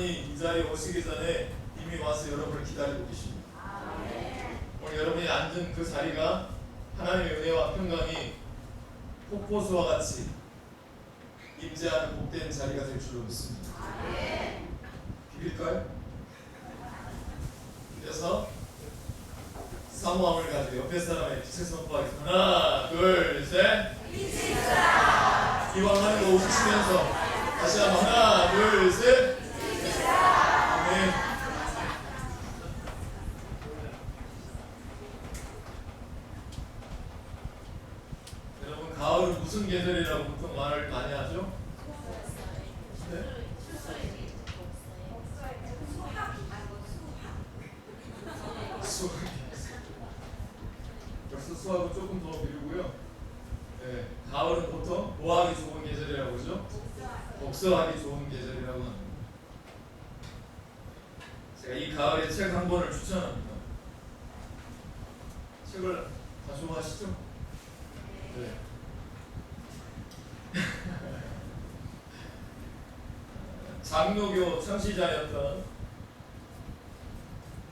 여러분이 이 자리에 오시기 전에 이미 와서 여러분을 기다리고 계십니다. 오늘 여러분이 앉은 그 자리가 하나님의 은혜와 평강이 폭포수와 같이 임재하는 복된 자리가 될 줄로 믿습니다. 비빌까요? 그래서 사모함을 가지고 옆에 사람의 빛을 선포하겠습니다. 하나, 둘, 셋. 이왕 하는 거 웃으시면서 다시 한번 하나, 둘, 셋. 아멘. 여러분, 가을은 무슨 계절이라고 보통 말을 많이 하죠? 네? 벌써 수학은 조금 더 미루고요. 네, 가을은 보통 뭐 하기 좋은 계절이라고 그러죠? 복서하기 좋은 계절이라고 합니다. 제가 이 가을에 책 한 권을 추천합니다. 책을 다 좋아하시죠? 네. 장로교 창시자였던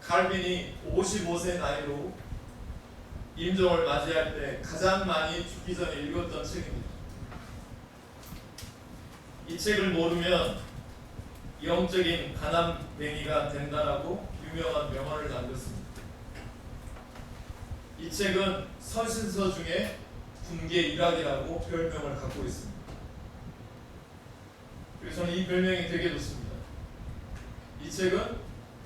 칼빈이 55세 나이로 임종을 맞이할 때 가장 많이 죽기 전에 읽었던 책입니다. 이 책을 모르면 영적인 가난뱅이가 된다라고 유명한 명언을 남겼습니다. 이 책은 서신서 중에 분계 일학이라고 별명을 갖고 있습니다. 그래서 저는 이 별명이 되게 좋습니다. 이 책은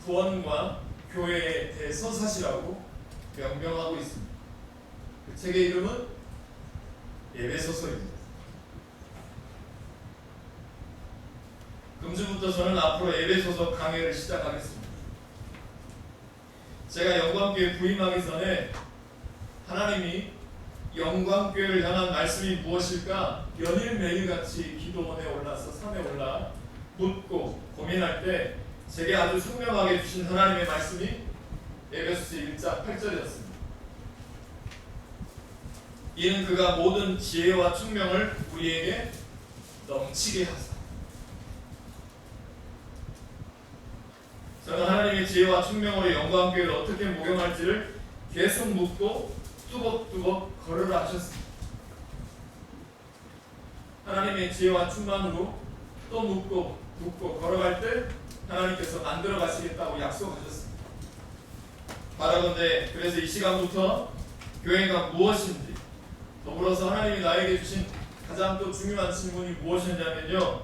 구원과 교회의 대서사시라고 명명하고 있습니다. 그 책의 이름은 에베소서입니다. 금주부터 저는 앞으로 에베소서 강해를 시작하겠습니다. 제가 영광교회 부임하기 전에 하나님이 영광교회를 향한 말씀이 무엇일까 연일 매일같이 기도원에 올라서 산에 올라 묻고 고민할 때 제게 아주 선명하게 주신 하나님의 말씀이 에베소서 1장 8절이었습니다. 이는 그가 모든 지혜와 총명을 우리에게 넘치게 하사. 저는 하나님의 지혜와 총명으로 영광교회를 어떻게 목용할지를 계속 묻고 뚜벅뚜벅 걸으라 하셨습니다. 하나님의 지혜와 충만으로 또 묻고 걸어갈 때 하나님께서 만들어 가시겠다고 약속하셨습니다. 바라건대 그래서 이 시간부터 교회가 무엇인지 더불어서 하나님이 나에게 주신 가장 또 중요한 질문이 무엇이냐면요,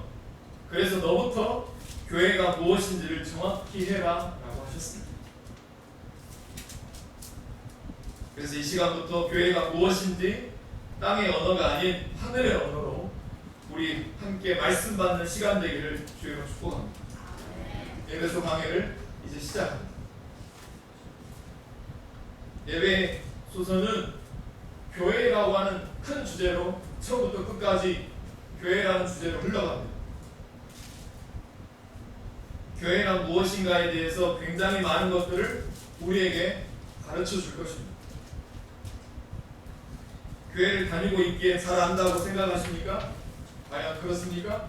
그래서 너부터 교회가 무엇인지를 정확히 해라 라고 하셨습니다. 그래서 이 시간부터 교회가 무엇인지 땅의 언어가 아닌 하늘의 언어로 우리 함께 말씀 받는 시간 되기를 주의로 축복합니다. 에베소 강해를 이제 시작합니다. 에베소서는 교회라고 하는 큰 주제로 처음부터 끝까지 교회라는 주제로 흘러갑니다. 교회란 무엇인가에 대해서 굉장히 많은 것들을 우리에게 가르쳐 줄 것입니다. 교회를 다니고 있기에 잘 안다고 생각하십니까? 과연 그렇습니까?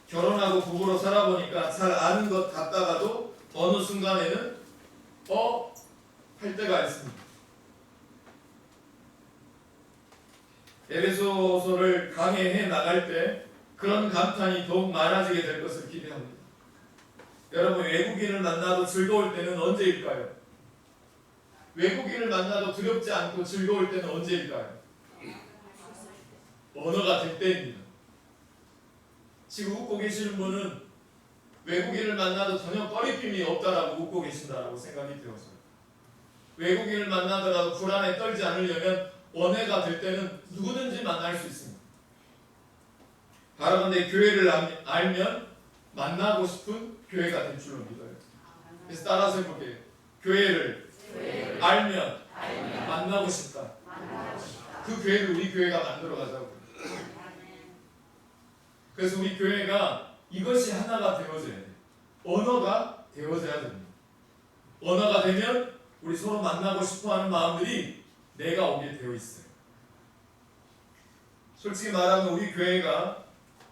결혼하고 부부로 살아보니까 잘 아는 것 같다가도 어느 순간에는 할 때가 있습니다. 에베소서를 강해해 나갈 때 그런 감탄이 더욱 많아지게 될 것을 기대합니다. 여러분, 외국인을 만나도 즐거울 때는 언제일까요? 외국인을 만나도 두렵지 않고 즐거울 때는 언제일까요? 언어가 될 때입니다. 지금 웃고 계시는 분은 외국인을 만나도 전혀 꺼리낌이 없다라고 웃고 계신다라고 생각이 되어서요. 외국인을 만나더라도 불안에 떨지 않으려면 언어가 될 때는 누구든지 만날 수 있습니다. 바라건대 교회를 알면 만나고 싶은 교회가 될 줄로 믿어요. 그래서 따라서 해볼게요. 교회를 알면 만나고 싶다. 그 교회를 우리 교회가 만들어 가자고. 그래서 우리 교회가 이것이 하나가 되어져야 돼요. 언어가 되어져야 됩니다. 언어가 되면 우리 서로 만나고 싶어하는 마음들이 내가 오게 되어 있어요. 솔직히 말하면 우리 교회가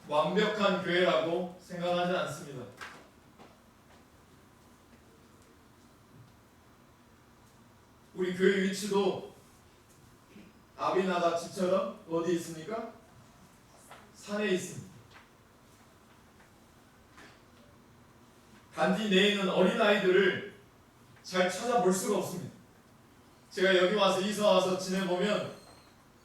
완벽한 교회라고 생각하지 않습니다. 우리 교회 위치도 아비나답 집처럼 어디 있습니까? 산에 있습니다. 단지 내에 있는 어린아이들을 잘 찾아볼 수가 없습니다. 제가 여기 와서 이사 와서 지내보면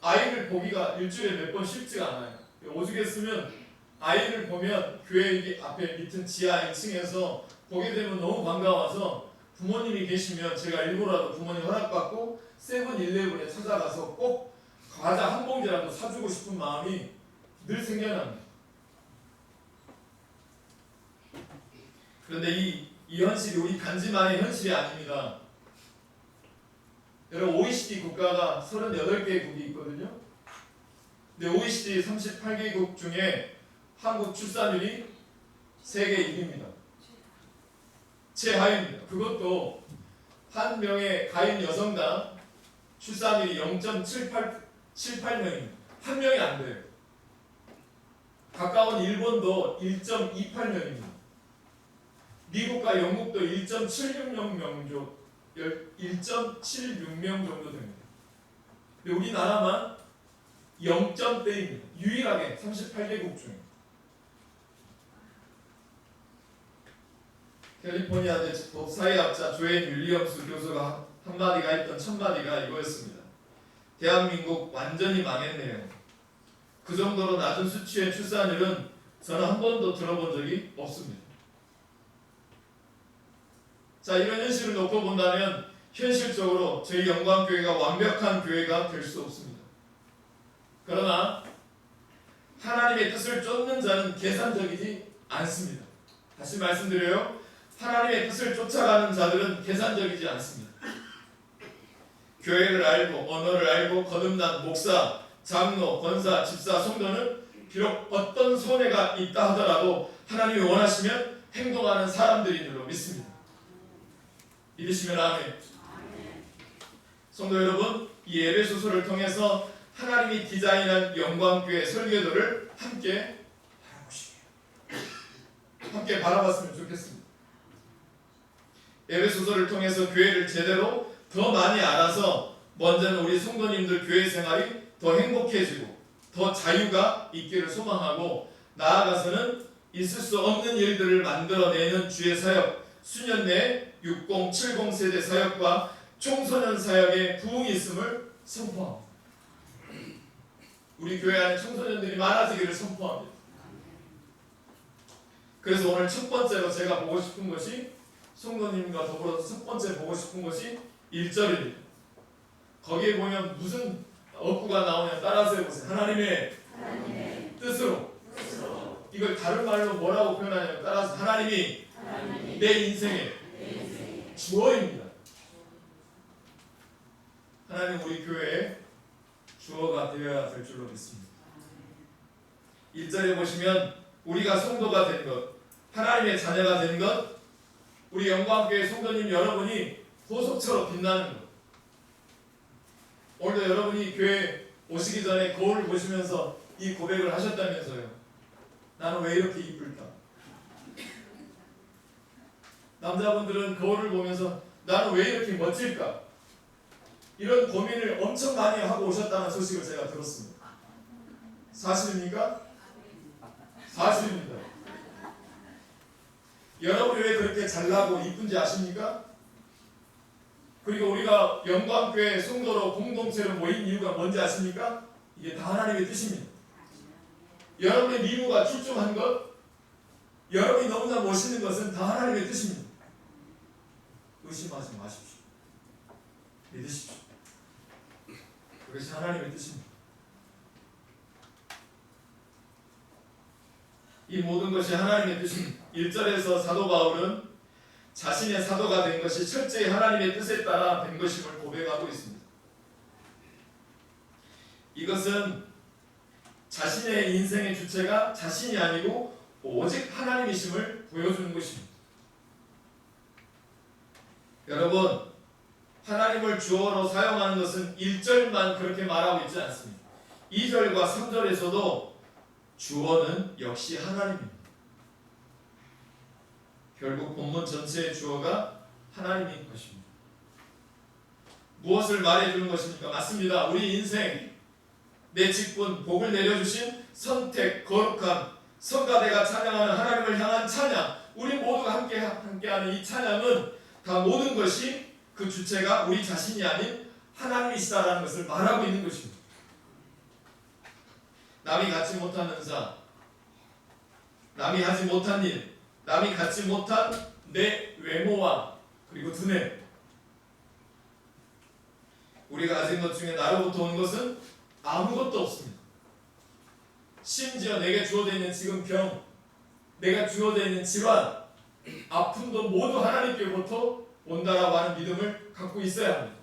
아이를 보기가 일주일에 몇 번 쉽지가 않아요. 오죽했으면 아이를 보면 교회 앞에 밑은 지하 2층에서 보게 되면 너무 반가워서 부모님이 계시면 제가 일부러라도 부모님 허락받고 세븐일레븐에 찾아가서 꼭 과자 한 봉지라도 사주고 싶은 마음이 늘 생겨납니다. 그런데 이 현실이 우리 단지만의 현실이 아닙니다. 여러분 OECD 국가가 38개국이 있거든요. 근데 OECD 38개국 중에 한국 출산율이 세계 1위입니다. 최하위입니다. 그것도 한 명의 가임 여성당 출산율이 0.78명입니다. 한 명이 안 돼요. 가까운 일본도 1.28명입니다. 미국과 영국도 1.76명 정도 됩니다. 근데 우리나라만 0점대입니다. 유일하게 38개국 중에. 캘리포니아 대 법사회학자 조앤 윌리엄스 교수가 한마디가 했던 첫마디가 이거였습니다. 대한민국 완전히 망했네요. 그 정도로 낮은 수치의 출산율은 저는 한 번도 들어본 적이 없습니다. 자, 이런 현실을 놓고 본다면 현실적으로 저희 영광교회가 완벽한 교회가 될 수 없습니다. 그러나 하나님의 뜻을 쫓는 자는 계산적이지 않습니다. 다시 말씀드려요. 하나님의 뜻을 쫓아가는 자들은 계산적이지 않습니다. 교회를 알고 언어를 알고 거듭난 목사, 장로, 권사, 집사, 성도는 비록 어떤 손해가 있다 하더라도 하나님이 원하시면 행동하는 사람들인 줄로 믿습니다. 믿으시면 아멘. 성도 여러분, 이 에베소서를 통해서 하나님이 디자인한 영광교회 설교도를 함께 바라보시게요. 함께 바라봤으면 좋겠습니다. 에베소서를 통해서 교회를 제대로 더 많이 알아서 먼저는 우리 성도님들 교회 생활이 더 행복해지고 더 자유가 있기를 소망하고 나아가서는 있을 수 없는 일들을 만들어내는 주의 사역, 수년 내 60, 70 세대 사역과 청소년 사역의 부흥이 있음을 선포합니다. 우리 교회 안에 청소년들이 많아지기를 선포합니다. 그래서 오늘 첫 번째로 제가 보고 싶은 것이 성도님과 더불어서 첫 번째 보고 싶은 것이 1절입니다. 거기에 보면 무슨 어구가 나오냐 따라서 해보세요. 하나님의 뜻으로. 이걸 다른 말로 뭐라고 표현하냐면 따라서 하나님이 내 인생의 주어입니다. 하나님 우리 교회의 주어가 되어야 될 줄로 믿습니다. 1절에 보시면 우리가 성도가 된 것, 하나님의 자녀가 된 것, 우리 영광교회 성도님 여러분이 보석처럼 빛나는 것. 오늘도 여러분이 교회 오시기 전에 거울을 보시면서 이 고백을 하셨다면서요. 나는 왜 이렇게 이쁠까? 남자분들은 거울을 보면서 나는 왜 이렇게 멋질까? 이런 고민을 엄청 많이 하고 오셨다는 소식을 제가 들었습니다. 사실입니까? 사실입니다. 여러분이 왜 그렇게 잘나고 이쁜지 아십니까? 그리고 우리가 영광교회 성도로 공동체로 모인 이유가 뭔지 아십니까? 이게 다 하나님의 뜻입니다. 여러분의 미모가 출중한 것, 여러분이 너무나 멋있는 것은 다 하나님의 뜻입니다. 의심하지 마십시오. 믿으십시오. 그것이 하나님의 뜻입니다. 이 모든 것이 하나님의 뜻입니다. 1절에서 사도 바울은 자신의 사도가 된 것이 철저히 하나님의 뜻에 따라 된 것임을 고백하고 있습니다. 이것은 자신의 인생의 주체가 자신이 아니고 오직 하나님이심을 보여주는 것입니다. 여러분, 하나님을 주어로 사용하는 것은 1절만 그렇게 말하고 있지 않습니다. 2절과 3절에서도 주어는 역시 하나님입니다. 결국 본문 전체의 주어가 하나님인 것입니다. 무엇을 말해주는 것입니까? 맞습니다. 우리 인생, 내 직분, 복을 내려주신 선택, 거룩함, 성가대가 찬양하는 하나님을 향한 찬양, 우리 모두가 함께하는 이 찬양은 다 모든 것이 그 주체가 우리 자신이 아닌 하나님이시다라는 것을 말하고 있는 것입니다. 남이 갖지 못한 은사, 남이 하지 못한 일, 남이 갖지 못한 내 외모와 그리고 두뇌, 우리가 가진 것 중에 나로부터 온 것은 아무것도 없습니다. 심지어 내게 주어져 있는 지금 병, 내가 주어져 있는 질환, 아픔도 모두 하나님께로부터 온다라고 하는 믿음을 갖고 있어야 합니다.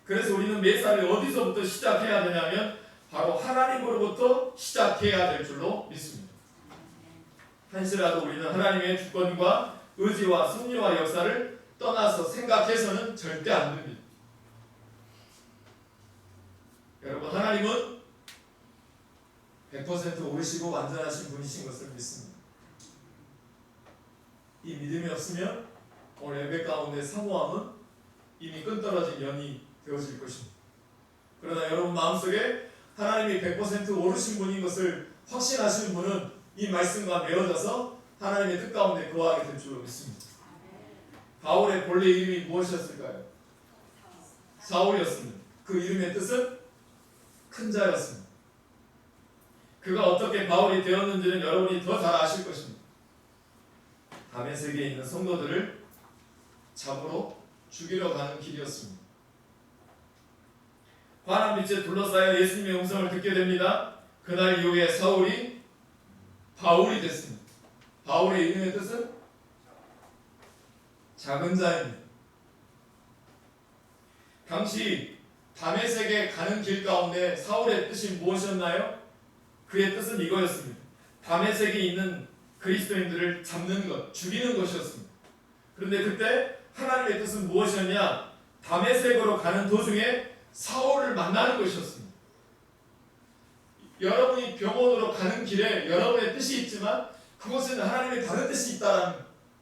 그래서 우리는 매사를 어디서부터 시작해야 되냐면 바로 하나님으로부터 시작해야 될 줄로 믿습니다. 한시라도 우리는 하나님의 주권과 의지와 섭리와 역사를 떠나서 생각해서는 절대 안 됩니다. 여러분, 하나님은 100% 옳으시고 완전하신 분이신 것을 믿습니다. 이 믿음이 없으면 오늘 예배 가운데 사모함은 이미 끈떨어진 연이 되어질 것입니다. 그러나 여러분 마음속에 하나님이 100% 옳으신 분인 것을 확신하시는 분은 이 말씀과 매어져서 하나님의 뜻 가운데 거하게 될 줄로 믿습니다. 바울의 본래 이름이 무엇이었을까요? 사울이었습니다. 그 이름의 뜻은 큰 자였습니다. 그가 어떻게 바울이 되었는지는 여러분이 더 잘 아실 것입니다. 다메섹에 있는 성도들을 잡으러 죽이러 가는 길이었습니다. 환한 빛에 둘러싸여 예수님의 음성을 듣게 됩니다. 그날 이후에 사울이 바울이 됐습니다. 바울의 이름의 뜻은 작은 자입니다. 당시 다메섹에 가는 길 가운데 사울의 뜻이 무엇이었나요? 그의 뜻은 이거였습니다. 다메섹에 있는 그리스도인들을 잡는 것, 죽이는 것이었습니다. 그런데 그때 하나님의 뜻은 무엇이었냐? 다메섹으로 가는 도중에 사울을 만나는 것이었습니다. 여러분이 병원으로 가는 길에 여러분의 뜻이 있지만 그곳에는 하나님의 다른 뜻이 있다는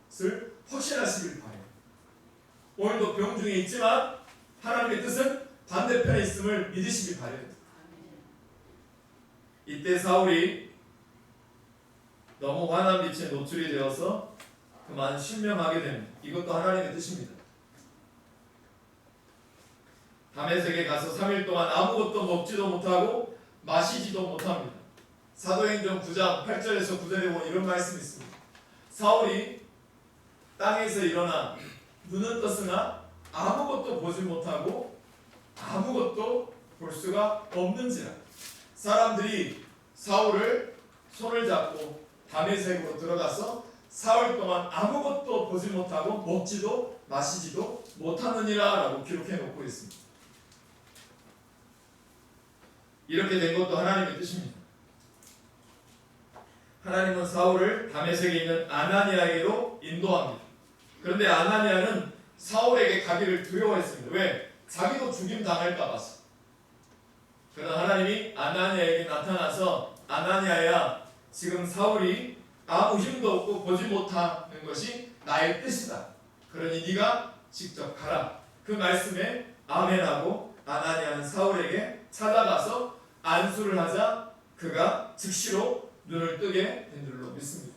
것을 확신하시길 바라요. 오늘도 병 중에 있지만 하나님의 뜻은 반대편에 있음을 믿으시길 바라요. 이때 사울이 너무 환한 빛에 노출이 되어서 그만 실명하게 됩니다. 이것도 하나님의 뜻입니다. 다메섹에 가서 3일 동안 아무것도 먹지도 못하고 마시지도 못합니다. 사도행전 9장 8절에서 9절에 보면 이런 말씀이 있습니다. 사울이 땅에서 일어나 눈은 떴으나 아무것도 보지 못하고 아무것도 볼 수가 없는지라. 사람들이 사울을 손을 잡고 다메섹으로 들어가서 4일 동안 아무것도 보지 못하고 먹지도 마시지도 못하느니라 라고 기록해 놓고 있습니다. 이렇게 된 것도 하나님의 뜻입니다. 하나님은 사울을 다메섹에 있는 아나니아에게로 인도합니다. 그런데 아나니아는 사울에게 가기를 두려워했습니다. 왜? 자기도 죽임 당할까 봐서. 그러나 하나님이 아나니아에게 나타나서 아나니아야, 지금 사울이 아무 힘도 없고 보지 못하는 것이 나의 뜻이다. 그러니 네가 직접 가라. 그 말씀에 아멘하고 아나니아는 사울에게 찾아가서 안수를 하자 그가 즉시로 눈을 뜨게 된 줄로 믿습니다.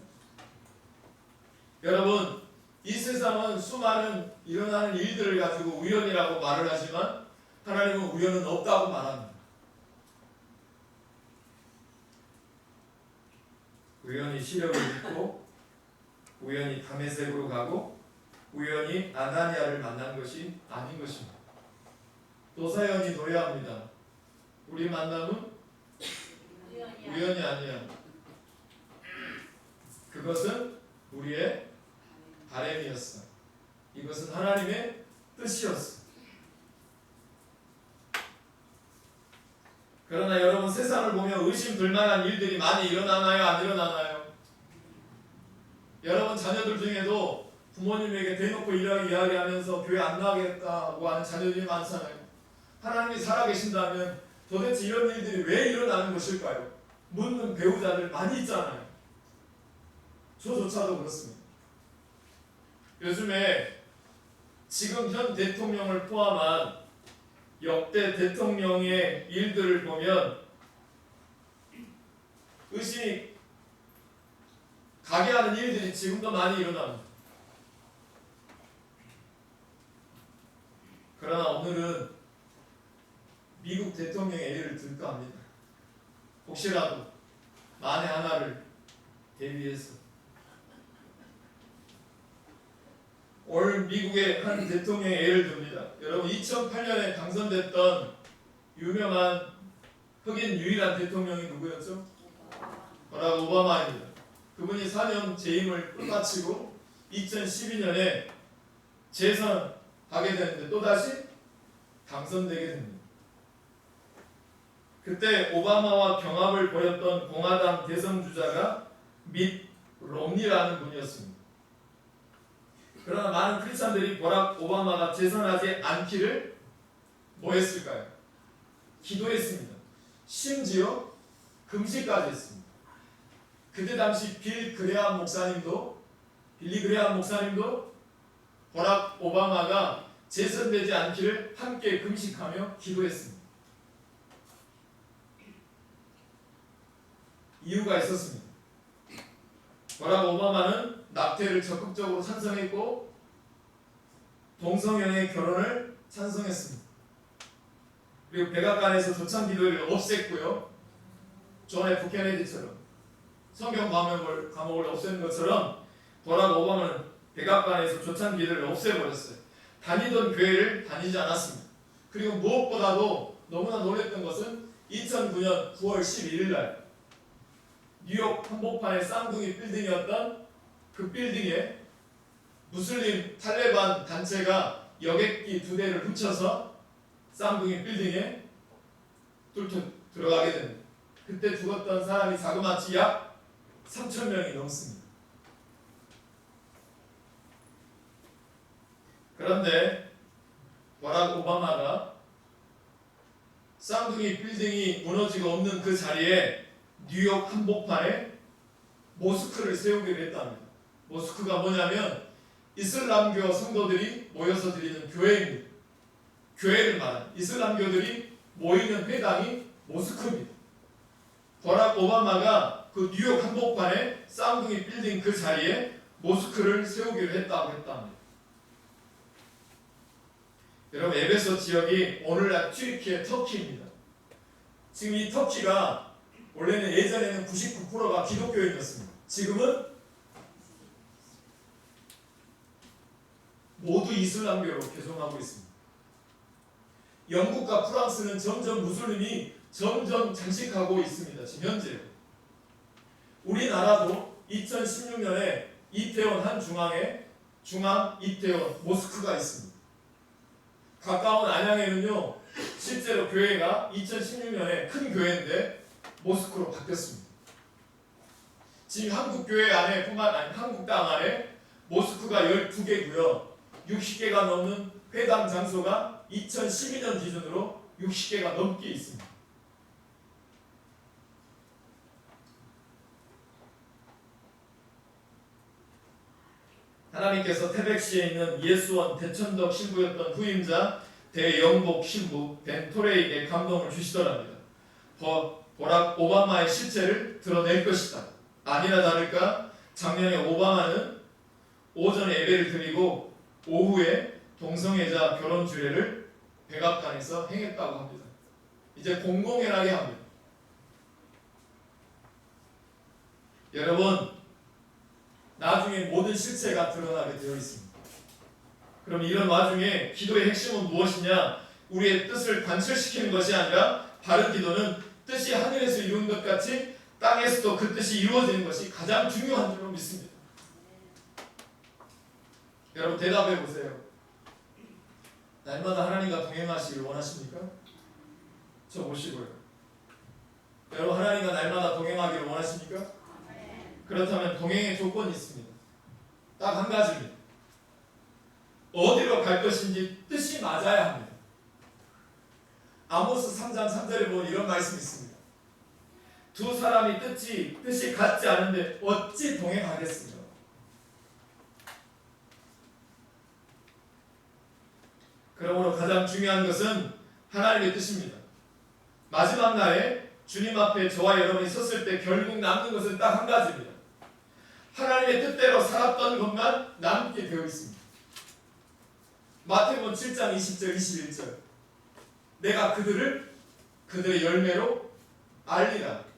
여러분, 이 세상은 수많은 일어나는 일들을 가지고 우연이라고 말을 하지만 하나님은 우연은 없다고 말합니다. 우연히 시력을 잃고 우연히 다메섹으로 가고 우연히 아나니아를 만난 것이 아닌 것입니다. 노사연이 노래합니다. 우리 만남은 우연이 아니야. 그것은 우리의 바람이었어. 이것은 하나님의 뜻이었어. 그러나 여러분, 세상을 보면 의심될 만한 일들이 많이 일어나나요? 안 일어나나요? 여러분 자녀들 중에도 부모님에게 대놓고 이야기하면서 교회 안 나가겠다고 하는 자녀들이 많잖아요. 하나님이 살아계신다면 도대체 이런 일들이 왜 일어나는 것일까요? 묻는 배우자들 많이 있잖아요. 저조차도 그렇습니다. 요즘에 지금 현 대통령을 포함한 역대 대통령의 일들을 보면 의심이 가게 하는 일들이 지금도 많이 일어납니다. 그러나 오늘은 미국 대통령의 예를 들까 합니다. 혹시라도 만에 하나를 대비해서 올 미국의 한 대통령의 예를 듭니다. 여러분 2008년에 당선됐던 유명한 흑인 유일한 대통령이 누구였죠? 바락 오바마입니다. 그분이 4년 재임을 끝마치고 2012년에 재선하게 되는데 또다시 당선되게 됩니다. 그때 오바마와 경합을 벌였던 공화당 대선 주자가 밋 롬니라는 분이었습니다. 그러나 많은 크리스찬들이 버락 오바마가 재선하지 않기를 뭐 했을까요? 기도했습니다. 심지어 금식까지 했습니다. 그때 당시 빌리 그레함 목사님도 버락 오바마가 재선되지 않기를 함께 금식하며 기도했습니다. 이유가 있었습니다. 버락 오바마는 낙태를 적극적으로 찬성했고 동성연애 결혼을 찬성했습니다. 그리고 백악관에서 조창기도를 없앴고요. 존 F 케네디처럼 성경 과목을 없애는 것처럼 버락 오바마는 백악관에서 조창기도를 없애버렸어요. 다니던 교회를 다니지 않았습니다. 그리고 무엇보다도 너무나 놀랬던 것은 2009년 9월 11일 날 뉴욕 한복판의 쌍둥이 빌딩이었던 그 빌딩에 무슬림 탈레반 단체가 여객기 2대를 훔쳐서 쌍둥이 빌딩에 뚫고 들어가게 됩니다. 그때 죽었던 사람이 자그마치 약 3,000명이 넘습니다. 그런데 버락 오바마가 쌍둥이 빌딩이 무너지고 없는 그 자리에 뉴욕 한복판에 모스크를 세우기로 했답니다. 모스크가 뭐냐면 이슬람교 성도들이 모여서 드리는 교회입니다. 교회를 말한 이슬람교들이 모이는 회당이 모스크입니다. 버락 오바마가 그 뉴욕 한복판에 쌍둥이 빌딩 그 자리에 모스크를 세우기로 했다고 했답니다. 여러분 에베소 지역이 오늘날 튀르키예 터키입니다. 지금 이 터키가 원래는 예전에는 99%가 기독교인이었습니다. 지금은 모두 이슬람교로 개종하고 있습니다. 영국과 프랑스는 점점 무슬림이 점점 장식하고 있습니다. 지금 현재 우리나라도 2016년에 이태원 한 중앙 이태원 모스크가 있습니다. 가까운 안양에는요 실제로 교회가 2016년에 큰 교회인데 모스크로 바뀌었습니다. 지금 한국 교회 안에 뿐만 아니라 한국 땅 안에 모스크가 12개고요. 60개가 넘는 회당 장소가 2012년 기준으로 60개가 넘게 있습니다. 하나님께서 태백시에 있는 예수원 대천덕 신부였던 후임자 대영복 신부 벤토레에게 감동을 주시더랍니다. 버락 오바마의 실체를 드러낼 것이다. 아니나 다를까 작년에 오바마는 오전에 예배를 드리고 오후에 동성애자 결혼 주례를 백악관에서 행했다고 합니다. 이제 공공연하게 합니다. 여러분 나중에 모든 실체가 드러나게 되어 있습니다. 그럼 이런 와중에 기도의 핵심은 무엇이냐? 우리의 뜻을 관철시키는 것이 아니라 바른 기도는 뜻이 하늘에서 이룬 것 같이 땅에서도 그 뜻이 이루어지는 것이 가장 중요한 줄로 믿습니다. 여러분 대답해 보세요. 날마다 하나님과 동행하시길 원하십니까? 저 보시고요. 여러분 하나님과 날마다 동행하기를 원하십니까? 그렇다면 동행의 조건이 있습니다. 딱 한 가지입니다. 어디로 갈 것인지 뜻이 맞아야 합니다. 아모스 3장 3절에 보면 이런 말씀이 있습니다. 두 사람이 뜻이 같지 않은데 어찌 동행하겠으며. 그러므로 가장 중요한 것은 하나님의 뜻입니다. 마지막 날에 주님 앞에 저와 여러분이 섰을 때 결국 남는 것은 딱 한 가지입니다. 하나님의 뜻대로 살았던 것만 남게 되어 있습니다. 마태복음 7장 20절 21절 내가 그들의 열매로 알리라.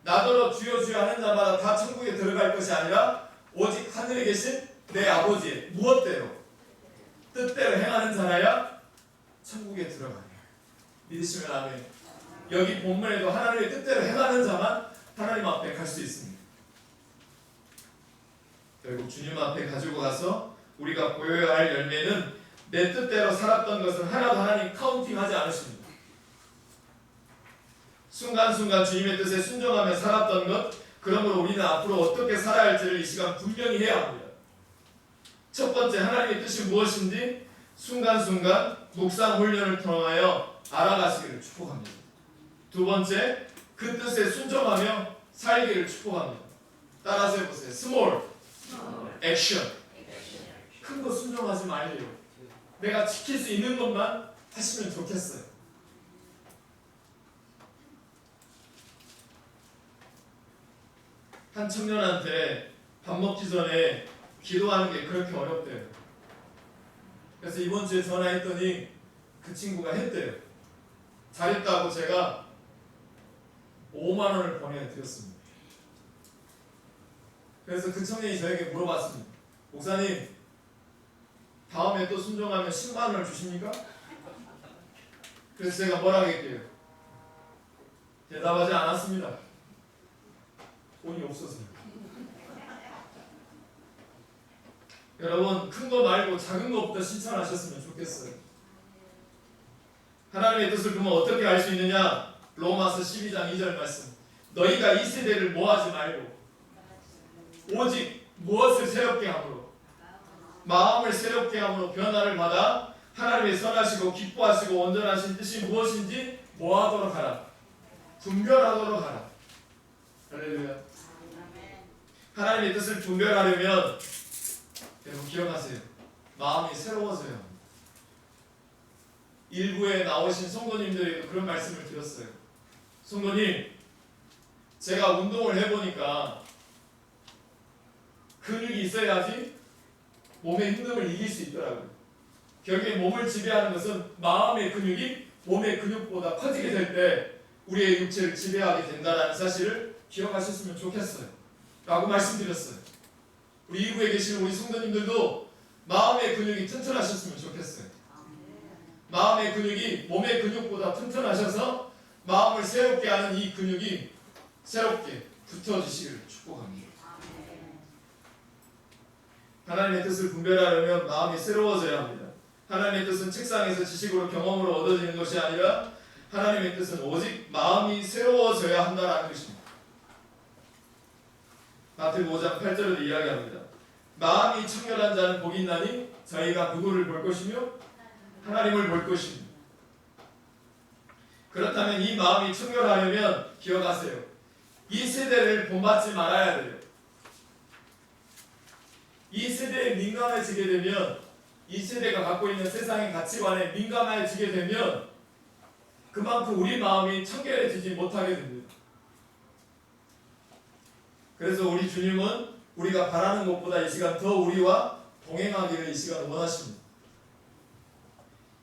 나더러 주여 주여 하는 자마다 다 천국에 들어갈 것이 아니라 오직 하늘에 계신 내 아버지의 무엇대로 뜻대로 행하는 자라야 천국에 들어가냐. 믿으시면 아멘. 여기 본문에도 하나님의 뜻대로 행하는 자만 하나님 앞에 갈 수 있습니다. 결국 주님 앞에 가지고 가서 우리가 보여야 할 열매는 내 뜻대로 살았던 것은 하나도 하나님 카운팅하지 않으십니다. 순간순간 주님의 뜻에 순종하며 살았던 것, 그러므로 우리는 앞으로 어떻게 살아야 할지를 이 시간 분명히 해야 합니다. 첫 번째, 하나님의 뜻이 무엇인지 순간순간 묵상 훈련을 통하여 알아가시기를 축복합니다. 두 번째, 그 뜻에 순종하며 살기를 축복합니다. 따라서 해보세요. 스몰 액션. 큰 거 순종하지 말래요. 내가 지킬 수 있는 것만 하시면 좋겠어요. 한 청년한테 밥 먹기 전에 기도하는 게 그렇게 어렵대요. 그래서 이번 주에 전화했더니 그 친구가 했대요. 잘했다고 제가 5만 원을 보내드렸습니다. 그래서 그 청년이 저에게 물어봤습니다. 목사님, 다음에 또 순종하면 10만 원을 주십니까? 그래서 제가 뭐라 하겠게요? 대답하지 않았습니다. 돈이 없어서요. 여러분, 큰 거 말고 작은 것부터 실천하셨으면 좋겠어요. 하나님의 뜻을 그러면 어떻게 알 수 있느냐? 로마서 12장 2절 말씀. 너희가 이 세대를 모하지 말고 오직 무엇을 새롭게 함으로 마음을 새롭게 함으로 변화를 받아 하나님의 선하시고 기뻐하시고 온전하신 뜻이 무엇인지 뭐하도록 하라. 분별하도록 하라. 할렐루야. 하나님의 뜻을 분별하려면 여러분 기억하세요. 마음이 새로워져야 합니다. 일부에 나오신 성도님들에게도 그런 말씀을 드렸어요. 성도님, 제가 운동을 해보니까 근육이 있어야지 몸의 힘듦을 이길 수 있더라고요. 결국에 몸을 지배하는 것은 마음의 근육이 몸의 근육보다 커지게 될 때 우리의 육체를 지배하게 된다는 사실을 기억하셨으면 좋겠어요. 라고 말씀드렸어요. 우리 이구에 계시는 우리 성도님들도 마음의 근육이 튼튼하셨으면 좋겠어요. 마음의 근육이 몸의 근육보다 튼튼하셔서 마음을 새롭게 하는 이 근육이 새롭게 붙어지시기를 축복합니다. 하나님의 뜻을 분별하려면 마음이 새로워져야 합니다. 하나님의 뜻은 책상에서 지식으로 경험으로 얻어지는 것이 아니라 하나님의 뜻은 오직 마음이 새로워져야 한다는 것입니다. 마태복음 5장 8절에도 이야기합니다. 마음이 청결한 자는 복이 있나니 저희가 누구를 볼 것이며 하나님을 볼 것입니다. 그렇다면 이 마음이 청결하려면 기억하세요. 이 세대를 본받지 말아야 돼요. 이 세대에 민감해지게 되면, 이 세대가 갖고 있는 세상의 가치관에 민감해지게 되면 그만큼 우리 마음이 청결해지지 못하게 됩니다. 그래서 우리 주님은 우리가 바라는 것보다 이 시간 더 우리와 동행하기를 이 시간 원하십니다.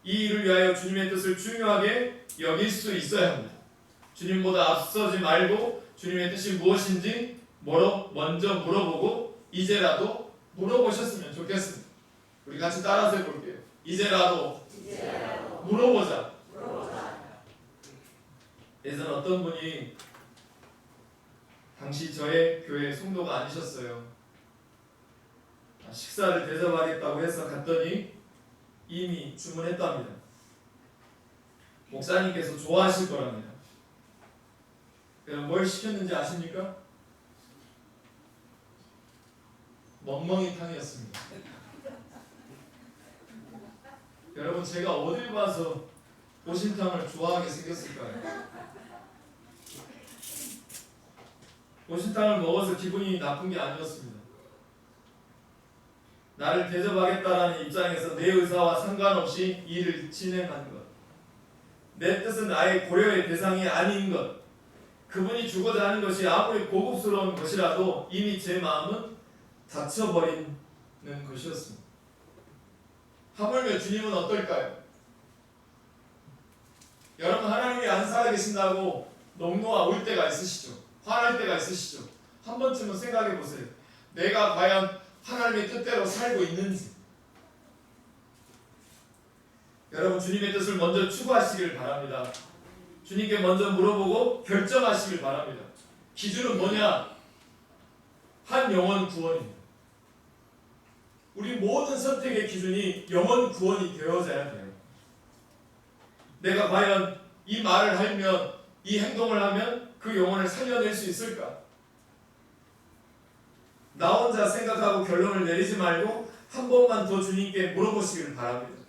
이 일을 위하여 주님의 뜻을 중요하게 여길 수 있어야 합니다. 주님보다 앞서지 말고 주님의 뜻이 무엇인지 먼저 물어보고 이제라도 물어보셨으면 좋겠습니다. 우리 같이 따라서 해볼게요. 이제라도 물어보자. 예전 어떤 분이 당시 저의 교회 성도가 아니셨어요. 식사를 대접하겠다고 해서 갔더니 이미 주문했답니다. 목사님께서 좋아하실 거랍니다. 그럼 뭘 시켰는지 아십니까? 멍멍이탕이었습니다. 여러분, 제가 어딜 봐서 보신탕을 좋아하게 생겼을까요? 보신탕을 먹어서 기분이 나쁜 게 아니었습니다. 나를 대접하겠다라는 입장에서 내 의사와 상관없이 일을 진행한 것, 내 뜻은 아예 고려의 대상이 아닌 것, 그분이 주고자 하는 것이 아무리 고급스러운 것이라도 이미 제 마음은 닫혀버리는 것이었습니다. 하물며 주님은 어떨까요? 여러분, 하나님이 안 살아계신다고 농노가 올 때가 있으시죠? 화날 때가 있으시죠? 한 번쯤은 생각해 보세요. 내가 과연 하나님의 뜻대로 살고 있는지. 여러분, 주님의 뜻을 먼저 추구하시길 바랍니다. 주님께 먼저 물어보고 결정하시길 바랍니다. 기준은 뭐냐? 한 영혼 구원입니다. 우리 모든 선택의 기준이 영혼 구원이 되어져야 돼요. 내가 과연 이 말을 하면, 이 행동을 하면 그 영혼을 살려낼 수 있을까? 나 혼자 생각하고 결론을 내리지 말고 한 번만 더 주님께 물어보시길 바랍니다.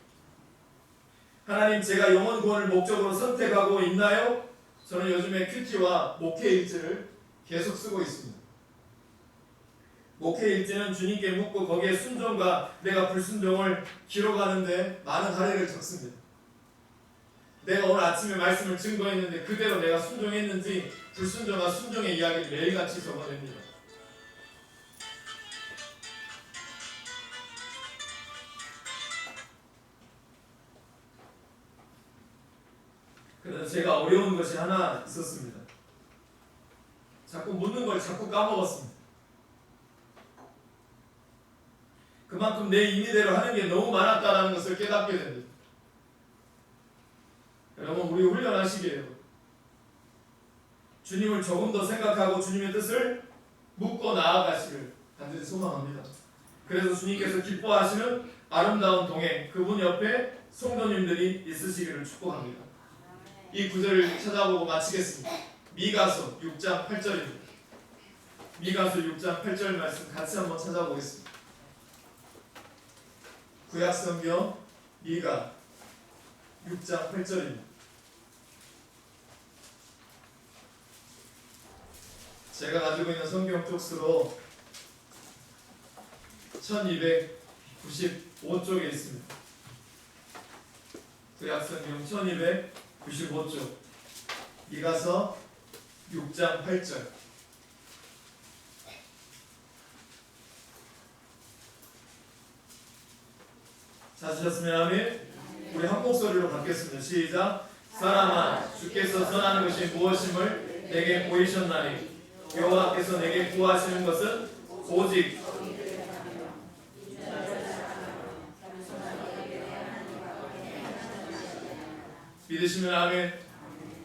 하나님, 제가 영혼 구원을 목적으로 선택하고 있나요? 저는 요즘에 큐티와 목회 일지를 계속 쓰고 있습니다. 목회 일지는 주님께 묻고 거기에 순종과 내가 불순종을 기록하는데 많은 할애를 적습니다. 내가 오늘 아침에 말씀을 증거했는데 그대로 내가 순종했는지 불순종과 순종의 이야기를 매일같이 적어냅니다. 그래서 제가 어려운 것이 하나 있었습니다. 자꾸 묻는 걸 자꾸 까먹었습니다. 그만큼 내 임의대로 하는 게 너무 많았다는 것을 깨닫게 됩니다. 여러분, 우리 훈련하시게요. 주님을 조금 더 생각하고 주님의 뜻을 묻고 나아가시길 반드시 소망합니다. 그래서 주님께서 기뻐하시는 아름다운 동행, 그분 옆에 성도님들이 있으시기를 축복합니다. 이 구절을 찾아보고 마치겠습니다. 미가서 6장 8절입니다. 미가서 6장 8절 말씀 같이 한번 찾아보겠습니다. 구약성경 미가 6장 8절입니다. 제가 가지고 있는 성경 쪽수로 1295쪽에 있습니다. 구약성경 1295쪽 미가서 6장 8절. 찾으셨으면 아멘. 우리 한 목소리로 받겠습니다. 시작. 사람아, 주께서 선하는 것이 무엇임을 내게 보이셨나니 여호와께서 내게 구하시는 것은 오직 믿으시면 아멘.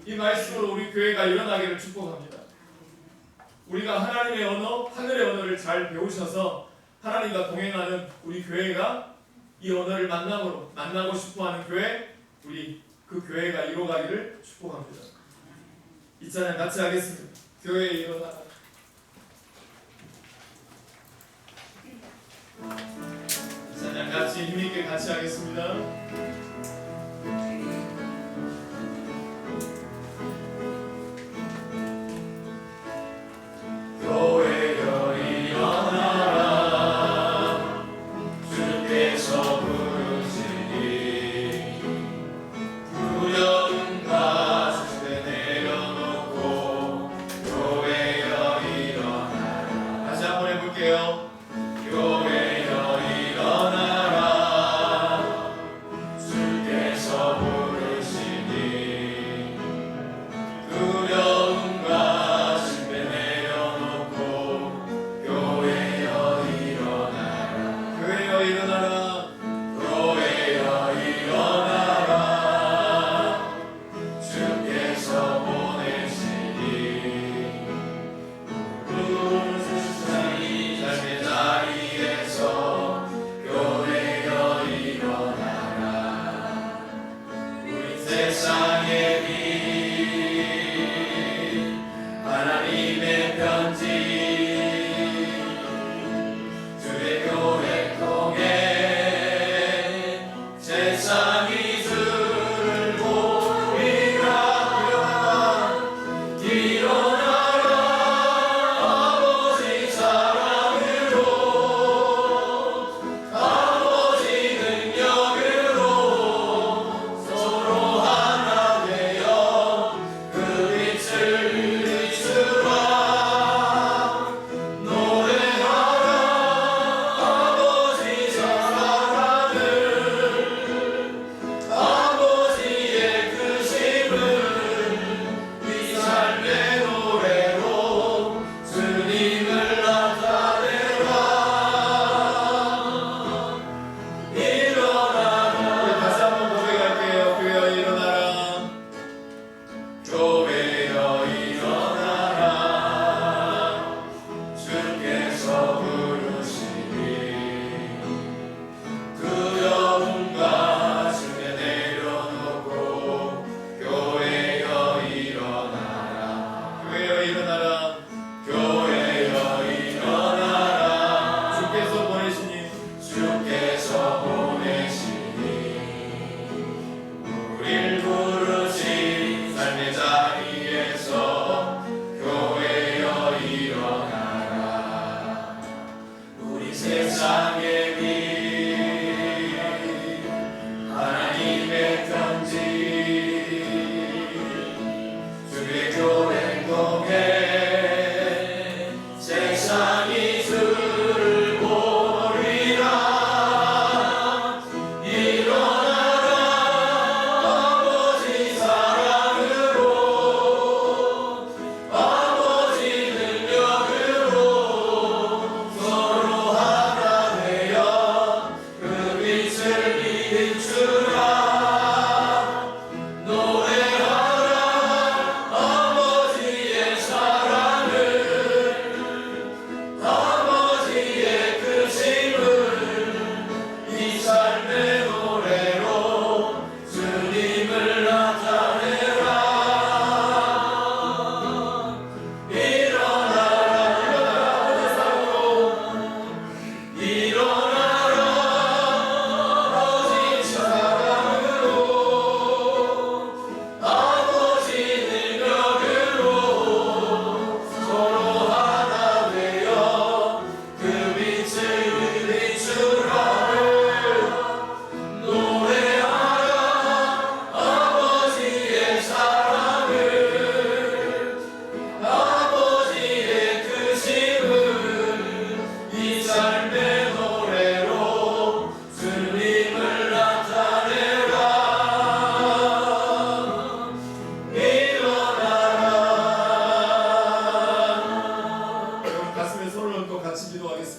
이 말씀으로 우리 교회가 일어나기를 축복합니다. 우리가 하나님의 언어, 하늘의 언어를 잘 배우셔서 하나님과 동행하는 우리 교회가 이 언어를 만나고 싶어하는 교회, 우리 그 교회가 이루어가기를 축복합니다. 이 찬양 같이 하겠습니다. 교회에 일어나. 이 찬양 같이 힘있게 같이 하겠습니다. 교회여 일어나라, 주께서 부르시니 두려움과 주에 내려놓고 교회여 일어나라. 다시 한번 해볼게요. 교회여 일어나라, 주께서 부르시니 두려움과 주에 내려놓고 교회여 일어나라. 교회여 일어나라. 교회여 일어나라, 주께서 보내시니 삶의 자리에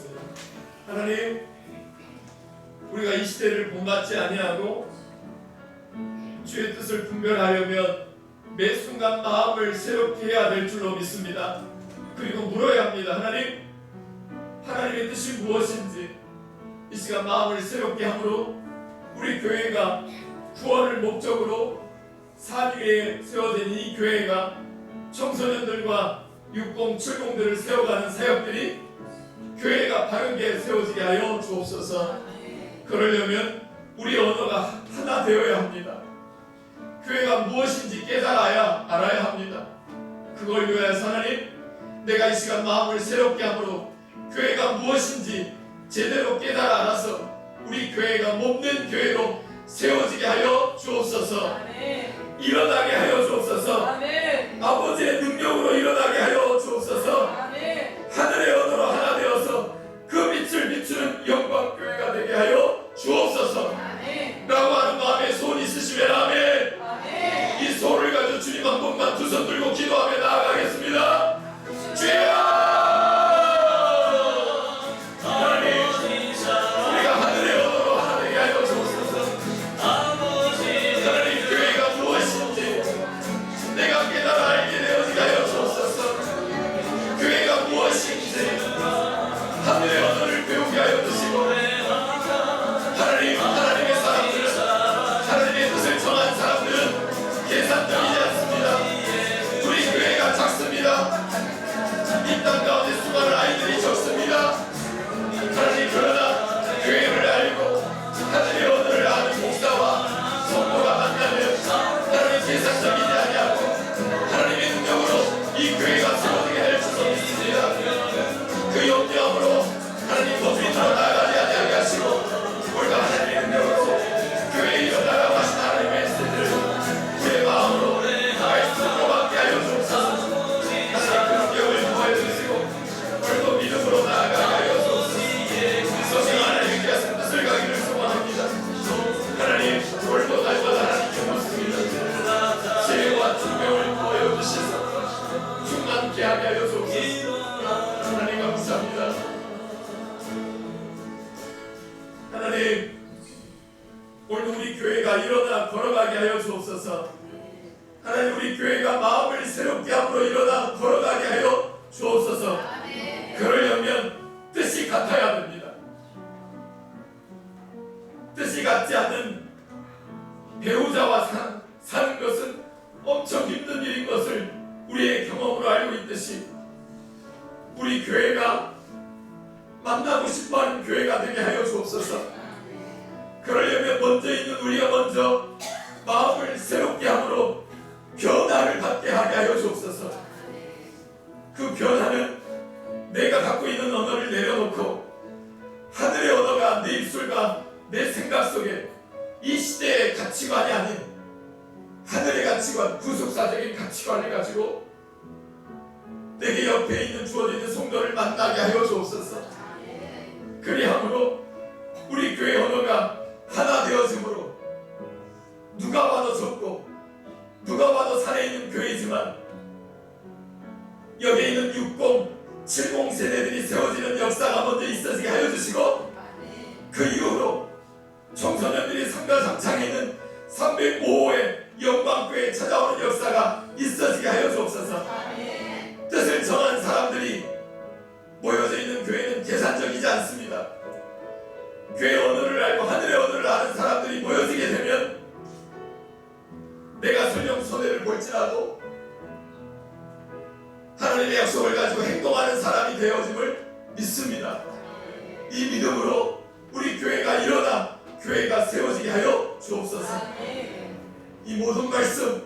기도하겠습니다. 하나님, 우리가 이 시대를 본받지 아니하고 주의 뜻을 분별하려면 매 순간 마음을 새롭게 해야 될 줄로 믿습니다. 그리고 물어야 합니다. 하나님, 하나님의 뜻이 무엇인지 이 시간 마음을 새롭게 함으로 우리 교회가 구원을 목적으로 산 위에 세워진 이 교회가 청소년들과 60, 70들을 세워가는 사역들이 교회가 바르게 세워지게 하여 주옵소서. 그러려면 우리 언어가 하나 되어야 합니다. 교회가 무엇인지 깨달아야 알아야 합니다. 그걸 위하여서 하나님, 내가 이 시간 마음을 새롭게 함으로 교회가 무엇인지 제대로 깨달아 알아서 우리 교회가 몸된 교회로 세워지게 하여 주옵소서. 일어나게 하여 주옵소서. 아버지의 능력으로 일어나게 하여 주옵소서. 하늘의 언어로 하나 되어서 그 빛을 비추는 영광교회가 되게 하여 주옵소서. 라고 하는 마음에 소원 있으시면 아멘. 이 소원을 가지고 주님 한 번만 두 손 들고 기도하며 나아가겠습니다. 주여, 하늘의 언어를 배우게 하여 주시고, 하나님의 사람들은, 하나님의 뜻을 정한 사람들은 계산적이지 않습니다. 우리 교회가 작습니다. 이 땅 가운데 수많은 아이들이 적습니다. 하나님, 그러나 교회를 알고 하늘의 언어를 아는 목사와 성도가 만나면 하나님 계산적이지 아니하고 하나님의 능력으로 이 교회가 세워지게 할 줄로 믿습니다. 그 염려함으로 하나님 법이 나아가지 아니하게 하시고 우리가 하나님의 능력으로 교회에 일어나라고 하신 하나님의 메시지를 우리의 마음으로 말씀으로 받게 하여 주옵소서. 하나님, 그 능력을 더해 주시고 오늘도 믿음으로 나아가게 하여 주옵소서. 소식 하나님께 하신 뜻을 가기를 소원합니다. 하나님, 오늘도 날마다 하나님께 묻습니다. 지혜와 중명을 더해 주시소 충만케 하게 하여 주옵소서. 하나님, 감사합니다. 하나님, 오늘 우리 교회가 일어나 걸어가게 하여 주옵소서. 하나님, 우리 교회가 마음을 새롭게 함으로 일어나 걸어가게 하여 주옵소서. 그러려면 뜻이 같아야 됩니다. 뜻이 같지 않는 배우자와 사는 것은 엄청 힘든 일인 것을 우리의 경험으로 알고 있듯이 우리 교회가 만나고 싶어하는 교회가 되게 하여 주옵소서. 그러려면 먼저 있는 우리가 먼저 마음을 새롭게 함으로 변화를 받게 하게 하여 주옵소서. 그 변화는 내가 갖고 있는 언어를 내려놓고 하늘의 언어가 내 입술과 내 생각 속에 이 시대의 가치관이 아닌 하늘의 가치관, 구속사적인 가치관을 가지고 내게 옆에 있는 주어지는 성도를 만나게 하여 주옵소서. 그리함으로 우리 교회 언어가 하나 되어짐으로 누가 봐도 적고 누가 봐도 산에 있는 교회이지만 여기에 있는 60, 70 세대들이 세워지는 역사가 먼저 있어지게 하여 주시고 그 이후로 청소년들이 상가 장창에 있는 305호의 영광교회에 찾아오는 역사가 있어지게 하여 주옵소서. 뜻을 정한 사람들이 모여져 있는 교회는 계산적이지 않습니다. 교회 언어를 알고 하늘의 언어를 아는 사람들이 모여지게 되면 내가 설령 손해를 볼지라도 하나님의 약속을 가지고 행동하는 사람이 되어짐을 믿습니다. 이 믿음으로 우리 교회가 일어나 교회가 세워지게 하여 주옵소서. 이 모든 말씀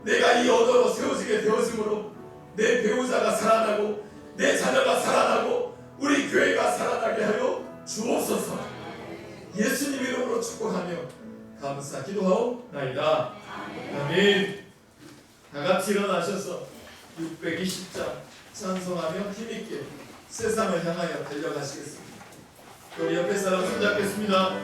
내가 이 언어로 세워지게 되어짐으로 내 배우자가 살아나고 내 자녀가 살아나고 우리 교회가 살아나게 하여 주옵소서. 예수님 이름으로 축복하며 감사 기도하옵나이다. 아멘. 다같이 일어나셔서 620장 찬송하며 힘있게 세상을 향하여 달려가시겠습니다. 우리 옆에 사람 손잡겠습니다.